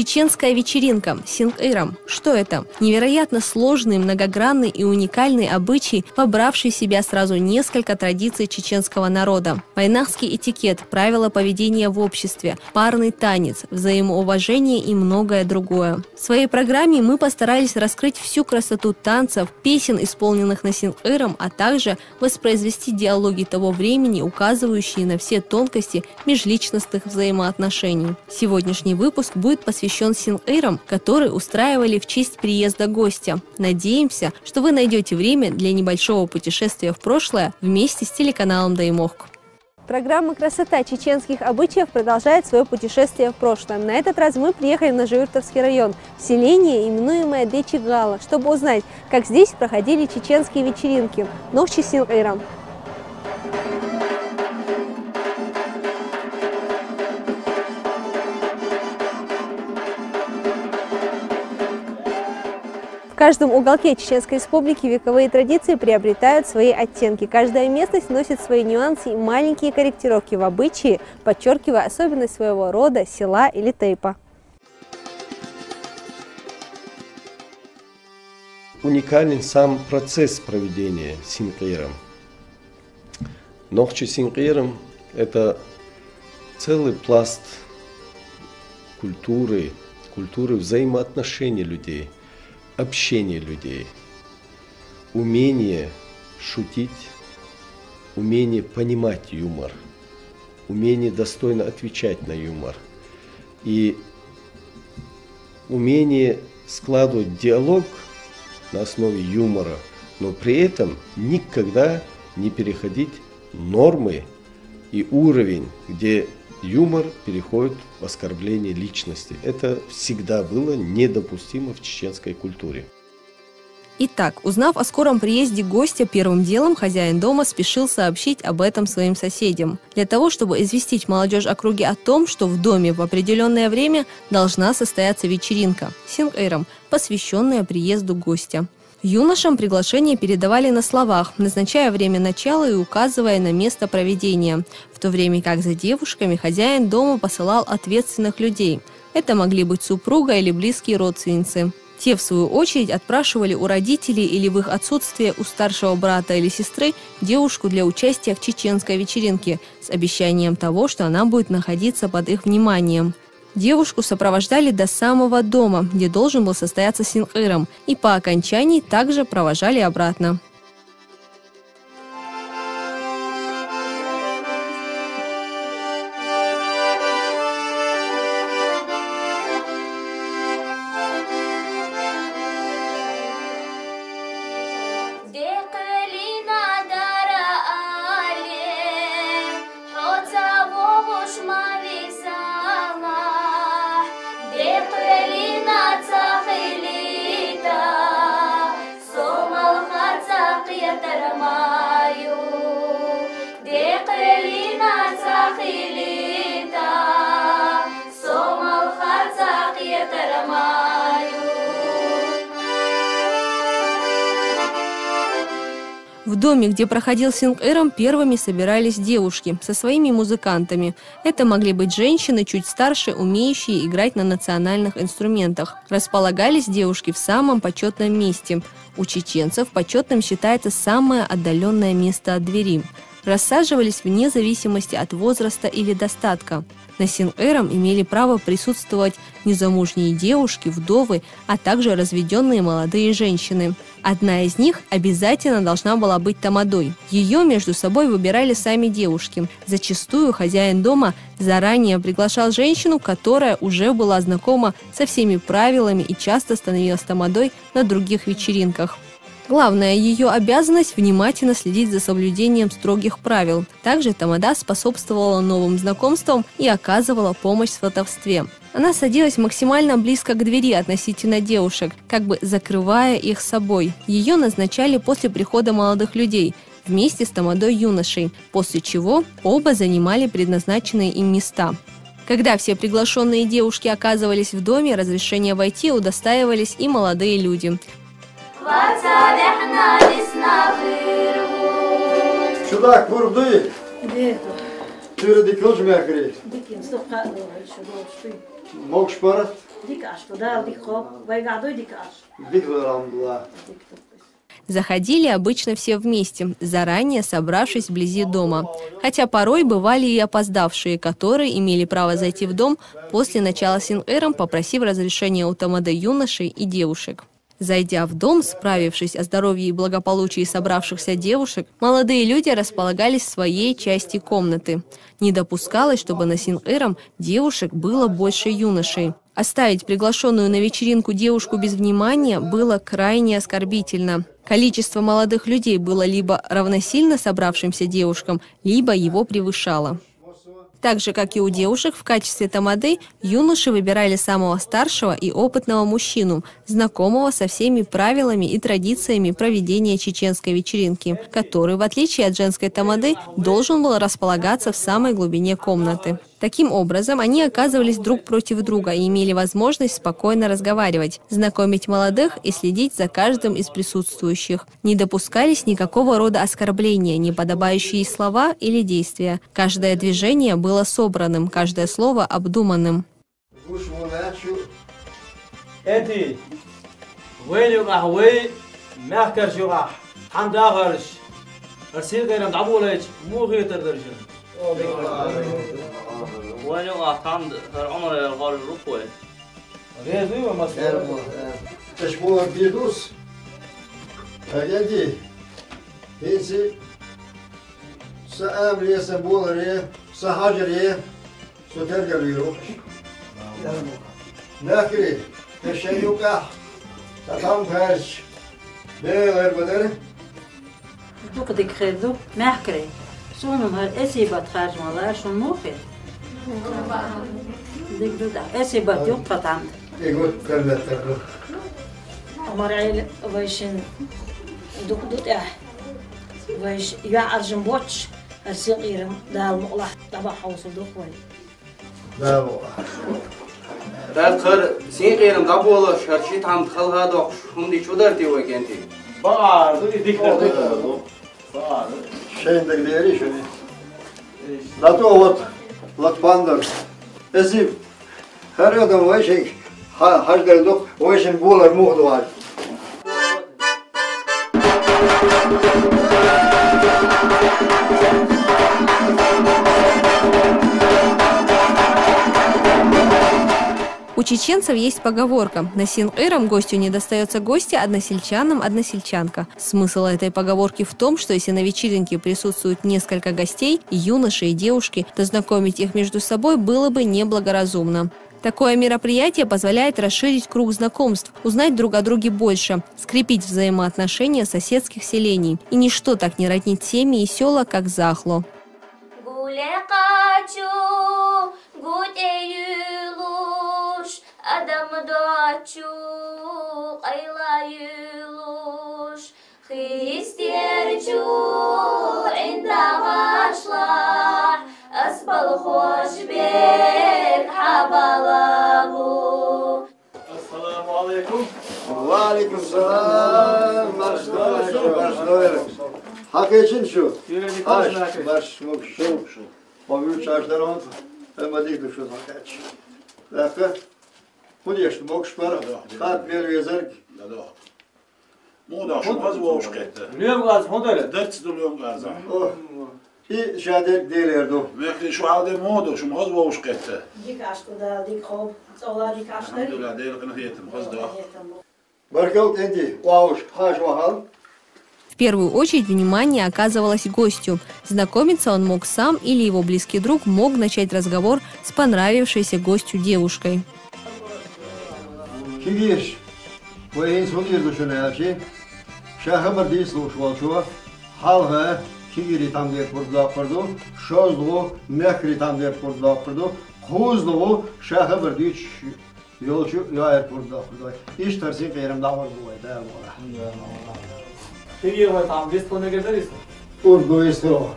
Чеченская вечеринка Синг-Ирам. Что это? Невероятно сложный, многогранный и уникальный обычай, вобравший в себя сразу несколько традиций чеченского народа. Вайнахский этикет, правила поведения в обществе, парный танец, взаимоуважение и многое другое. В своей программе мы постарались раскрыть всю красоту танцев, песен, исполненных на Синг-Ирам, а также воспроизвести диалоги того времени, указывающие на все тонкости межличностных взаимоотношений. Сегодняшний выпуск будет посвящен Синг-Ирам, который устраивали в честь приезда гостя. Надеемся, что вы найдете время для небольшого путешествия в прошлое вместе с телеканалом Даймохк. Программа «Красота чеченских обычаев» продолжает свое путешествие в прошлое. На этот раз мы приехали на Жуиртовский район, в селение, именуемое Дечигала, чтобы узнать, как здесь проходили чеченские вечеринки Нохчи Синг-Ирам. В каждом уголке Чеченской Республики вековые традиции приобретают свои оттенки. Каждая местность носит свои нюансы и маленькие корректировки в обычаи, подчеркивая особенность своего рода, села или тейпа. Уникален сам процесс проведения Синг-Ирам. Нохчи Синг-Ирам – это целый пласт культуры взаимоотношений людей, общение людей, умение шутить, умение понимать юмор, умение достойно отвечать на юмор и умение складывать диалог на основе юмора, но при этом никогда не переходить нормы и уровень, где юмор переходит в оскорбление личности. Это всегда было недопустимо в чеченской культуре. Итак, узнав о скором приезде гостя, первым делом хозяин дома спешил сообщить об этом своим соседям. Для того, чтобы известить молодежь округи о том, что в доме в определенное время должна состояться вечеринка Синг-Ирам, посвященная приезду гостя. Юношам приглашение передавали на словах, назначая время начала и указывая на место проведения, в то время как за девушками хозяин дома посылал ответственных людей. Это могли быть супруга или близкие родственницы. Те, в свою очередь, отпрашивали у родителей или в их отсутствие у старшего брата или сестры девушку для участия в чеченской вечеринке с обещанием того, что она будет находиться под их вниманием. Девушку сопровождали до самого дома, где должен был состояться Синг-Ирам, и по окончании также провожали обратно. В доме, где проходил Синг-Ирам, первыми собирались девушки со своими музыкантами. Это могли быть женщины чуть старше, умеющие играть на национальных инструментах. Располагались девушки в самом почетном месте. У чеченцев почетным считается самое отдаленное место от двери. Рассаживались вне зависимости от возраста или достатка. На Синг-Ирам имели право присутствовать незамужние девушки, вдовы, а также разведенные молодые женщины. Одна из них обязательно должна была быть тамадой. Ее между собой выбирали сами девушки. Зачастую хозяин дома заранее приглашал женщину, которая уже была знакома со всеми правилами и часто становилась тамадой на других вечеринках. Главная ее обязанность – внимательно следить за соблюдением строгих правил. Также тамада способствовала новым знакомствам и оказывала помощь в сватовстве. Она садилась максимально близко к двери относительно девушек, как бы закрывая их собой. Ее назначали после прихода молодых людей, вместе с тамадой юношей, после чего оба занимали предназначенные им места. Когда все приглашенные девушки оказывались в доме, разрешения войти удостаивались и молодые люди. Чудак, вурдуй. Ты ради кожи мягкий. Могешь парать? Заходили обычно все вместе, заранее собравшись вблизи дома. Хотя порой бывали и опоздавшие, которые имели право зайти в дом после начала Син-эром, попросив разрешения у тамаде юношей и девушек. Зайдя в дом, справившись о здоровье и благополучии собравшихся девушек, молодые люди располагались в своей части комнаты. Не допускалось, чтобы на Син-эром девушек было больше юношей. Оставить приглашенную на вечеринку девушку без внимания было крайне оскорбительно. Количество молодых людей было либо равносильно собравшимся девушкам, либо его превышало. Так же, как и у девушек, в качестве тамады юноши выбирали самого старшего и опытного мужчину, знакомого со всеми правилами и традициями проведения чеченской вечеринки, который, в отличие от женской тамады, должен был располагаться в самой глубине комнаты. Таким образом, они оказывались друг против друга и имели возможность спокойно разговаривать, знакомить молодых и следить за каждым из присутствующих. Не допускались никакого рода оскорбления, неподобающие слова или действия. Каждое движение было собранным, каждое слово обдуманным. وين وقعت عمر الغار الركوع رياضي ومسؤول تشبه بيدوس هادي هيسي سأم لي سبول لي سهاجر لي سترجع لي روح ناكري تشيوكا تقام خارج ده غير بدر دوك ديك خدو ما حكري شونم هال اسيبات خارج والله شون موفي ديك دودا اسيبات يوم قطعت يقول كلمة تقول عمر عيل ويشن دوك دودا ويش يا ارجم بوتش السين غيرم دا المقلح تبع حوص دوك وين لا والله ده خير سين غيرم دابول شرشيت عم تخل هذا هم دي شو درتي وكنتي بقى دي ديك شيء دقديري شنو لا توت لا تبندر اسيب هر يوم ويشك حاج دلدوك ويش نقول الموضوع هذا У чеченцев есть поговорка: на Син-эром гостю не достается гостя, односельчанам односельчанка. Смысл этой поговорки в том, что если на вечеринке присутствуют несколько гостей, и юноши, и девушки, то знакомить их между собой было бы неблагоразумно. Такое мероприятие позволяет расширить круг знакомств, узнать друг о друге больше, скрепить взаимоотношения соседских селений. И ничто так не роднит семьи и села, как захло. السلام عليكم. وعليكم السلام. حقيقة شو؟ باش شو؟ وبيقول شاشدارون ما ديك شو حكيتش. لكن خوديش موكش برا. قاد بير يزرق. مودا شو غزوة وشقته. اليوم غاز هندرة. درت اليوم غازة. إيه شادك ديليردو. وياك شو عادي مودا شو غزوة وشقته. ديك عشقو دا ديك خوب صولا ديك عشقري الحمد لله ديلك نهيتم غزة. بركوت أنتي واوش حاج وحال. В первую очередь внимание оказывалось гостю. Знакомиться он мог сам или его близкий друг мог начать разговор с понравившейся гостю девушкой. كيفيش وين صغير دوشنا هالشي شاه بردي سلوش والشوا حالها كيري تام دير بردو شوزلو مكري تام دير بردو خوزلو شاه بردي يولشو يا بردو ايش ترسين غيرم دعوه ده Ты его там без планеги даришь? اردو استرو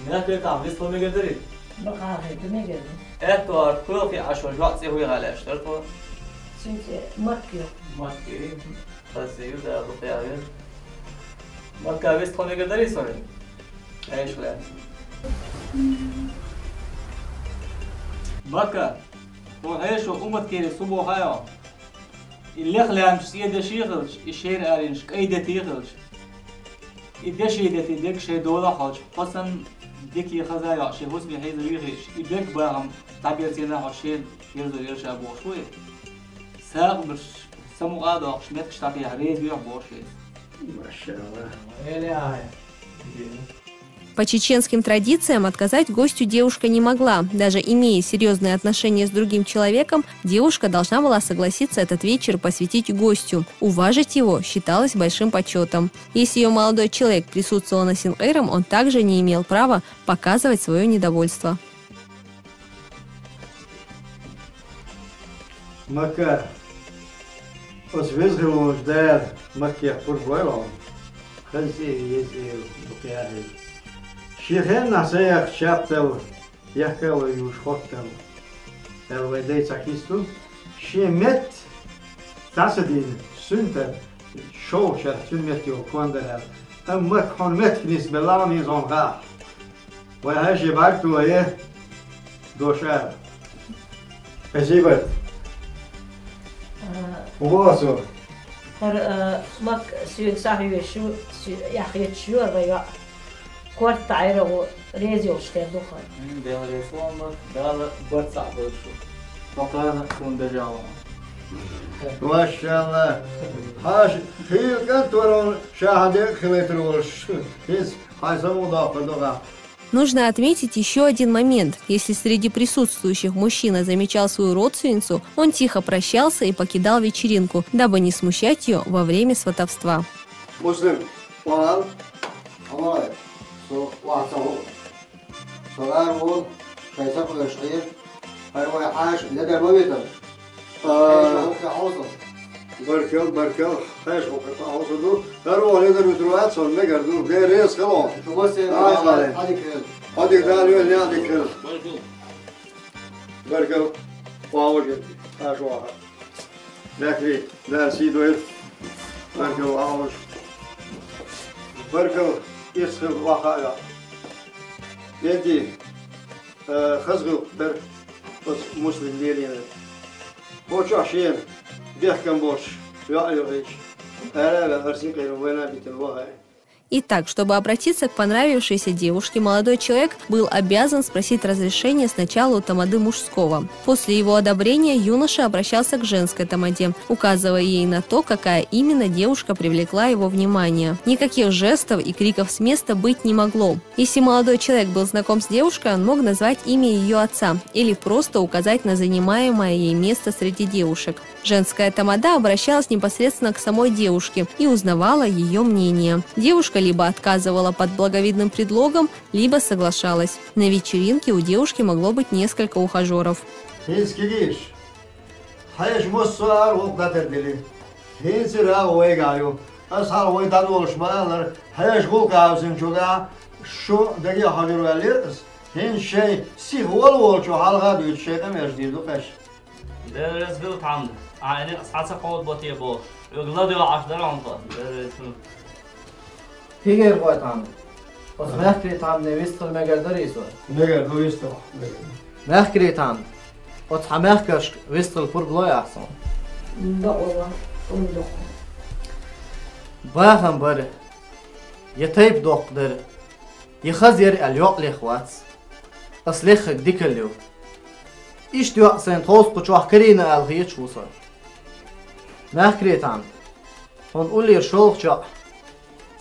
نحن там без планеги даришь? بقى تنجد Это كل في عشر جوات هو غلاش ترى سنت مكيو ما كي بس يودا بطيارين ما كابس планеги даришь ولا ايش ولا بكا وهيش وقومت كيري صبو هايو اللي خلان سيدة شيخلش الشير أرينش كأيدة تيخلش إدش يدتي ديك شيء دولا حاج قسم ديك يخزايا شيء هوس بيحيز ريخش إدك باهم تعبير سينا حشين يرزو يرش أبو شوي ساق برش سمو قادق شمت كشتاقي حريز بيح بوشي ما شاء الله. По чеченским традициям отказать гостю девушка не могла. Даже имея серьезные отношения с другим человеком, девушка должна была согласиться этот вечер посвятить гостю. Уважить его считалось большим почетом. Если ее молодой человек присутствовал на синг-эйром, он также не имел права показывать свое недовольство. Макар, освизгило ждет Макер пурбойлом. Хази езил букяри. Шихен насеях чаптел, яхкел юж хоттел. Элведей цакисту. Шемет тасадин сунтер. Шоу шер сунмет ю кондер. Am mak honmet knis belami zonga. وهاش بعتوا ايه دوشار. كجيبت. وواصل. مك صاحبي شو يا أخي شو الرجاء كورت عيره ريزيو اشتهدوا خير. ده ريسوم ده برصع برشو. فقط كون دجاوا. ما شاء الله. هاش هي كانت ورون شاهدين خليتر ورش. هيس هاي سمودا فدوغا. Нужно отметить еще один момент. Если среди присутствующих мужчина замечал свою родственницу, он тихо прощался и покидал вечеринку, дабы не смущать ее во время сватовства. مسلم وال أمرأة سو وعصاه صغار هو شيء سبق شيء هو عاش لدى مويته بركل خيش وقت عوضه هو لدى متروات صار مجردو ده ريس خلاص هذيك داليو اللي هذيك بركل واوجد عاش واحد لكن لا سيدويل بركل عاوش بركل يسخر واحد يدي خزقو بر بس مسلم ليلين بوش عشين بيحكم بوش يا ايش انا هرسين كيلو وين بيتلوها. Итак, чтобы обратиться к понравившейся девушке, молодой человек был обязан спросить разрешение сначала у тамады мужского. После его одобрения юноша обращался к женской тамаде, указывая ей на то, какая именно девушка привлекла его внимание. Никаких жестов и криков с места быть не могло. Если молодой человек был знаком с девушкой, он мог назвать имя ее отца или просто указать на занимаемое ей место среди девушек. Женская тамада обращалась непосредственно к самой девушке и узнавала ее мнение. Девушка либо отказывала под благовидным предлогом, либо соглашалась. На вечеринке у девушки могло быть несколько ухажеров. هيجي الوقت عم بس ما حكيت عم نويست المجردر يسوع نجر دويستو ما حكيت عم بس ما حكيش ويست البربلاي أحسن لا والله أمدخ. باهم بره يتيب دوق در يخزير اليوق لإخوات أصليخ ديك اليوم إيش تيوق سين توس قشوح كرينا الغيت شو صار ما حكيت عم هنقول لي شلخ جاء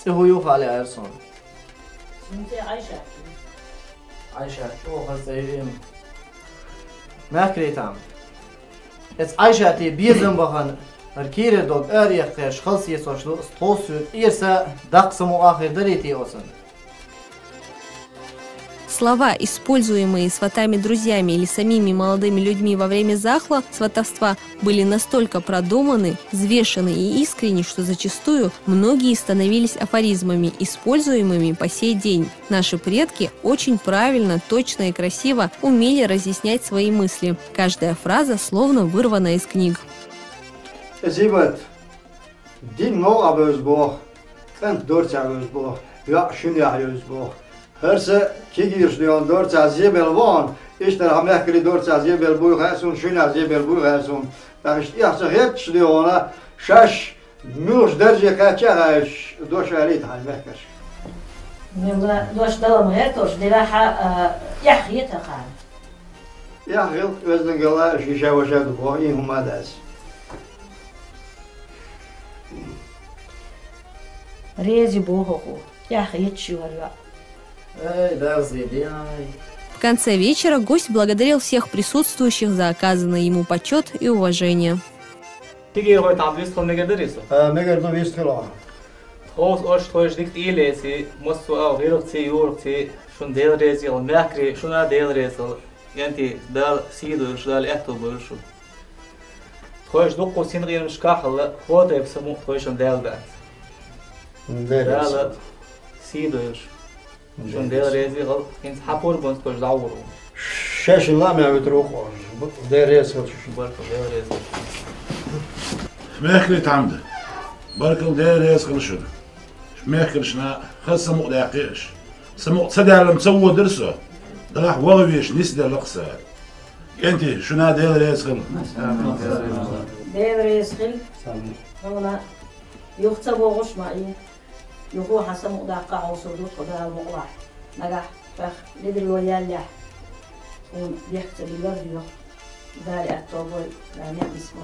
هو يوفى على أرسون. أنت عايشة. عايشة شو خزيرين. ما كريت عم. إذا عايشة تي بيزن بخن الكير دوت أريخ تيش خلص يسوع شلو استوسر إيرسا دقسمو آخر دريتي أوسن. Слова, используемые сватами-друзьями или самими молодыми людьми во время захла, сватовства, были настолько продуманы, взвешены и искренни, что зачастую многие становились афоризмами, используемыми по сей день. Наши предки очень правильно, точно и красиво умели разъяснять свои мысли. Каждая фраза словно вырвана из книг. هرسه کی گیرش نیان دار تعذیه بلوان İşte hamlekli 4 azıya bel boyu haysun, şun azıya bel boyu haysun. İşte yahsa hiç diyor ona şaş müş derece kaça hayş doşarit halmekler. من دوش دوام غير دوش دلاحة يحيتها خان. Ya yıl özden gala şişe başa duko iyi humadas. ريزي بوهو يحيت شو هالوا. В конце вечера гость благодарил всех присутствующих за оказанный ему почет и уважение. تيجي هو تعبيس خل نقدريسه. Meğer de vistila. Hoos oş toş dikt ilesi mosu av hirti yurti şun del rezi al mekri şuna del rezi yanti dal sido şdal ektober şu. Toş dokko sin giyim şkahla hoda yapsamu toşun del da. Dal sido şun del rezi al ins hapur bons toş davuru. Şaşıla mı ötürü deresi şu. Barko del rezi. ماكل تعمد بركل داير يسخن شنو ماكل شنا خل سموق داقيش سموق تصدع على مسوى درسه راح وغويش نسدى لقصة انت شنا داير يسخن دير يسخل. هنا يختصب وغش معي. يقول حسب مقدقة وصدوق وده المقلع. نجح فخ لدر الويال لح. ويحسب الورد داري أكتوبر يعني اسمه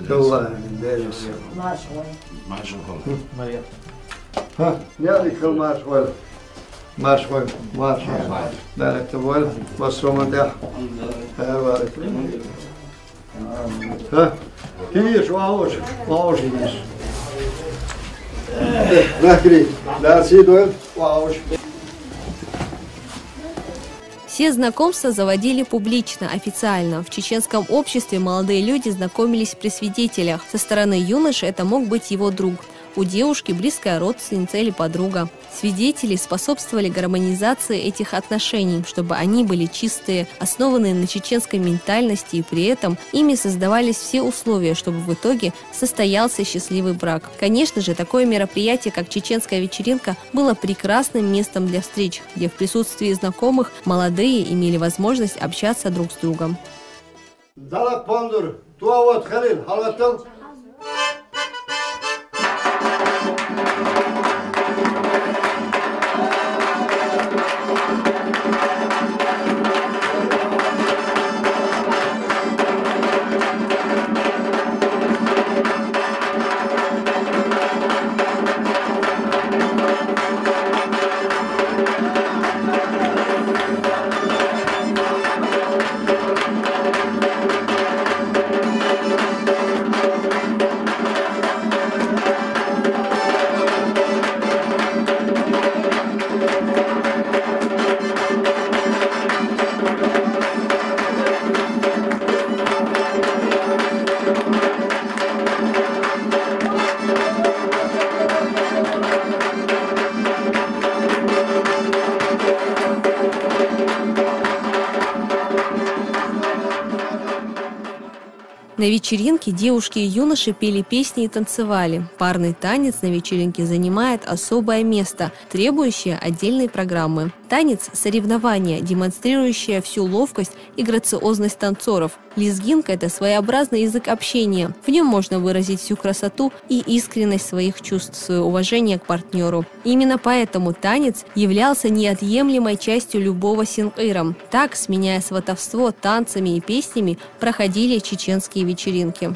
والله deresi. ما شوي. ما شغل مريم. Ha ne kıl marş var. Marş var. Marş. Derek de var. Basroman da. var. Ha. Kim şu ağaç? Ağaç yiyiz. Nakri. Dersi doyur. Ağaç. Все знакомства заводили публично, официально. В чеченском обществе молодые люди знакомились при свидетелях. Со стороны юноши это мог быть его друг. У девушки близкая родственница или подруга. Свидетели способствовали гармонизации этих отношений, чтобы они были чистые, основанные на чеченской ментальности, и при этом ими создавались все условия, чтобы в итоге состоялся счастливый брак. Конечно же, такое мероприятие, как чеченская вечеринка, было прекрасным местом для встреч, где в присутствии знакомых молодые имели возможность общаться друг с другом. Dalak pandur. Tuavat Halil. Halvattal. На вечеринке девушки и юноши пели песни и танцевали. Парный танец на вечеринке занимает особое место, требующее отдельной программы. Танец – соревнование, демонстрирующее всю ловкость и грациозность танцоров. Лезгинка – это своеобразный язык общения. В нем можно выразить всю красоту и искренность своих чувств, свое уважение к партнеру. Именно поэтому танец являлся неотъемлемой частью любого синкыра. Так, сменяя сватовство танцами и песнями, проходили чеченские вечеринки.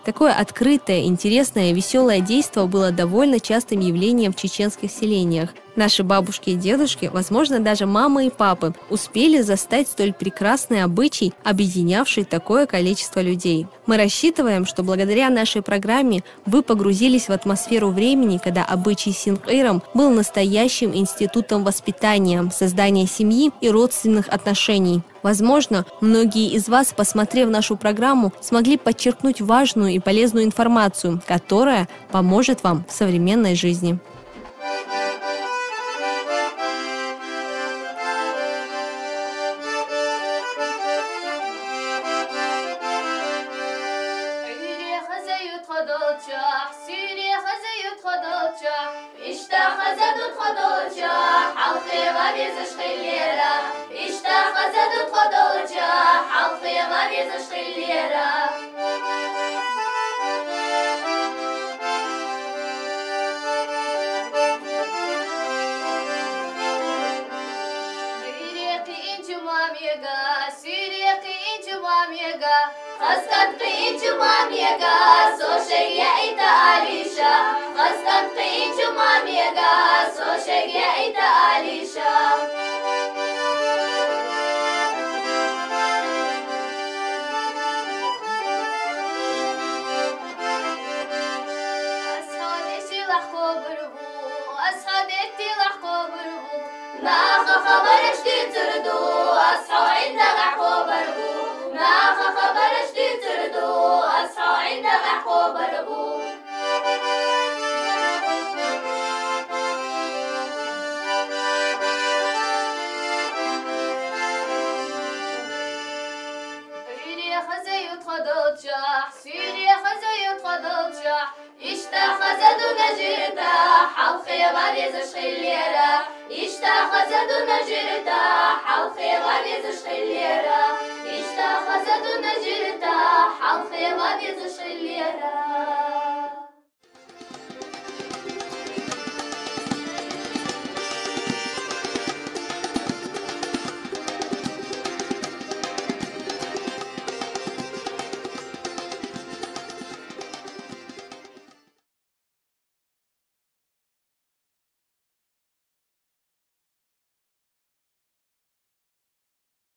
Такое открытое, интересное и веселое действо было довольно частым явлением в чеченских селениях. Наши бабушки и дедушки, возможно, даже мамы и папы, успели застать столь прекрасный обычай, объединявший такое количество людей. Мы рассчитываем, что благодаря нашей программе вы погрузились в атмосферу времени, когда обычай Синк-Эйрам был настоящим институтом воспитания, создания семьи и родственных отношений. Возможно, многие из вас, посмотрев нашу программу, смогли подчеркнуть важную и полезную информацию, которая поможет вам в современной жизни. اشتاق زاد نجرتا حلقي غادي تشخي الليرة